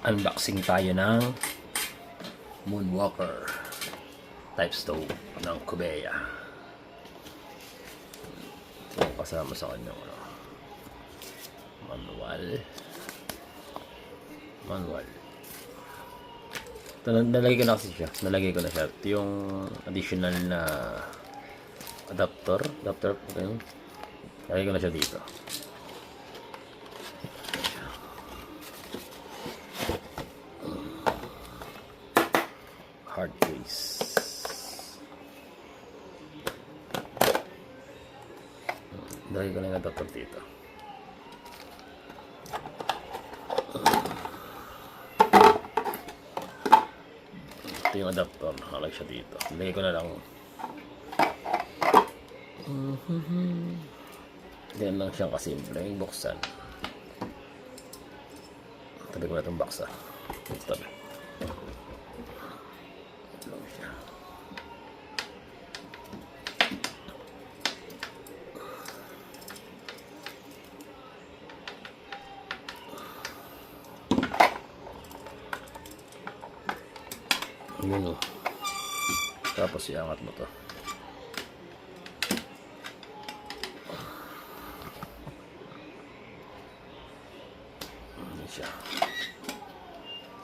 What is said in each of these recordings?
Unboxing tayo ng Moonwalker type stove ng Kubeya. Ito yung kasama sa kanyang manual. Ito, nalagay ko na kasi siya. Ito yung additional na adapter. Okay. Nalagay ko na siya dito. Hard case. Dahil ko na yung adapter dito. Ito yung adapter. Nakalagay siya dito. Lagay ko na lang. Diyan lang siyang kasimple. Yung buksan. Tabi ko na itong baksa. Tabi. Yun o. Tapos iangat mo to. Ano siya?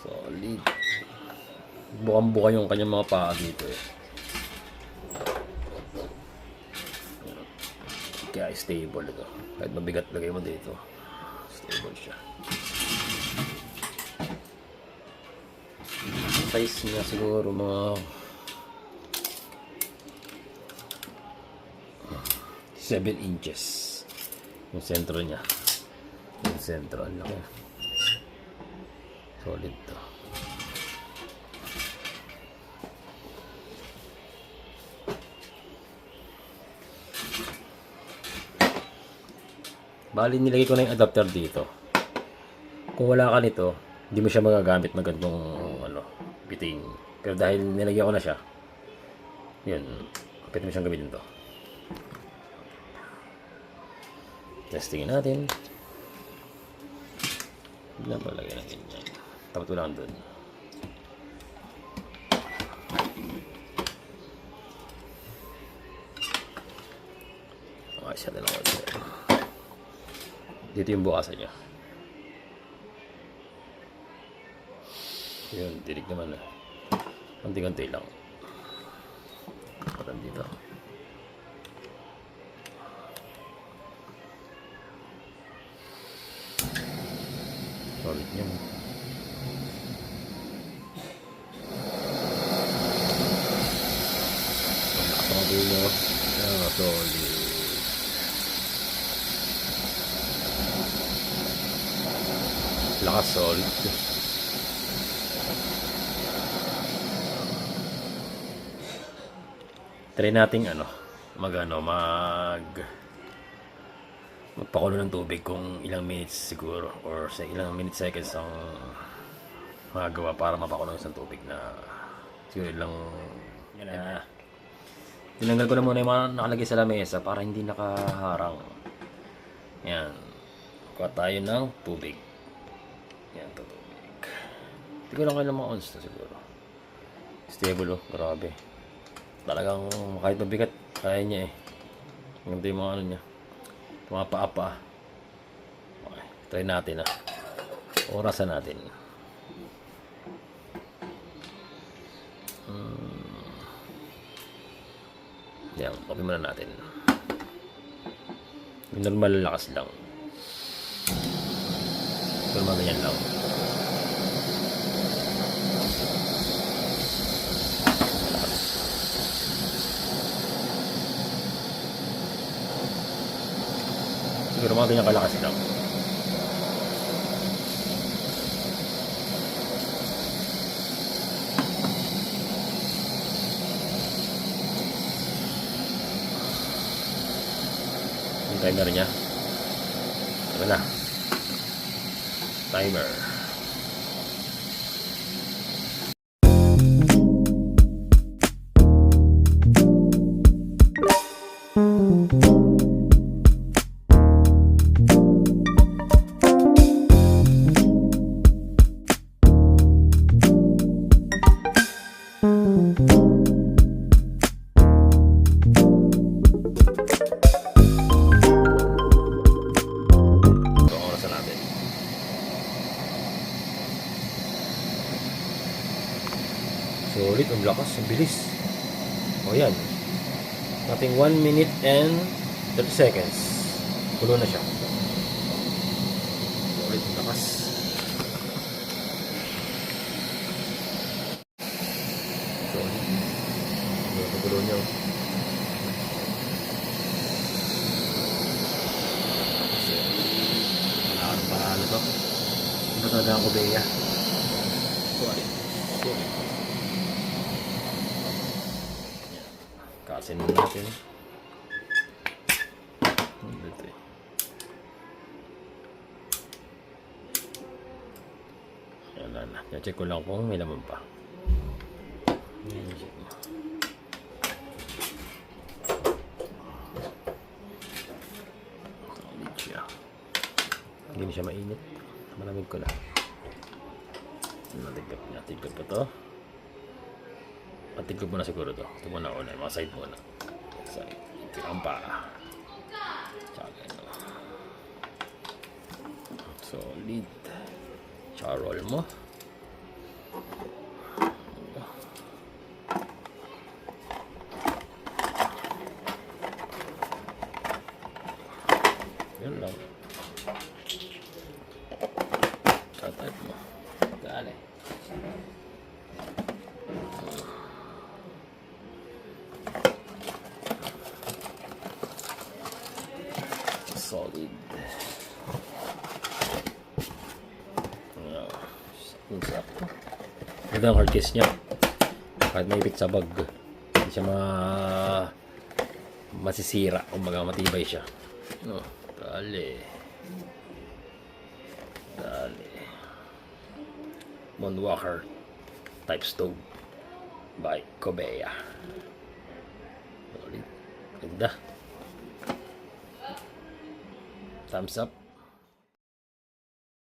Solid. Bukang-buka yung kanyang mga paa dito eh. Kaya stable ito. Kahit mabigat lagay mo dito, stable siya. Size niya siguro mga 7 inches yung sentro niya. Yung sentro, ang laki. Solid to. Bali, nilagay ko na yung adapter dito. Kung wala ka nito, hindi mo siya magagamit na ganitong biting. Pero dahil nilagyan ko na siya, yun, pwede mo siyang gamitin to. Testingin natin. Bigla palagay natin yan. Tapat ko lang dun. Okay, siya na lang. Dito yung bukasan niya. Yun, tinig naman na. Kanti-kanti lang. Parang dito. Solid niya. Lakas ang dulo. Solid. Lakas, solid. Try nating magpakulo ng tubig kung ilang minutes siguro or sa ilang minute seconds ang magagawa para mapakulo ng isang tubig na siguro ilang yan na. Tinanggal ko na muna yung mga nakalagay sa lamesa para hindi nakaharang. Yan. Kuha tayo ng tubig. Yan, tubig. Hindi ko lang kailang mga ons na siguro. Stable grabe. Talagang kahit mabigat, kaya niya eh. Ganito yung mga niya. Mga paa-paa. Okay, try natin Orasan natin. Yan, copy muna natin. Yung normal lakas lang. Normal ganyan lang. Siguro mga ganyan kalakas lang. Yung timer niya. Ito na. Timer. Solid, ang lakas, ang bilis. O yan. Ating 1 minute and 30 seconds. Kulo na siya. Solid, ang lakas. Solid. Ito kulo niya. Ano to? Ito talaga ang kubeya. Solid. Solid. Kasin natin. Dito eh. Yan na. Check ko lang kung may laman pa. Solid siya. Hindi siya mainit. Malamig ko na. Natigap pa to. Patigap mo na siguro to. Ito muna una. Mga side muna. Side. Ito ang paa. Tsaka ano. Solid. Tsaka roll mo. Yun lang. Tatat mo. Dali. Solid. Sakto. Ito ang hard case niya. Kahit may ipit sa bag, hindi siya masisira. Kumbaga matibay siya. No, dali. Dali. Moonwalker type stove by Cobeya. Solid. Ganda. Thumbs up.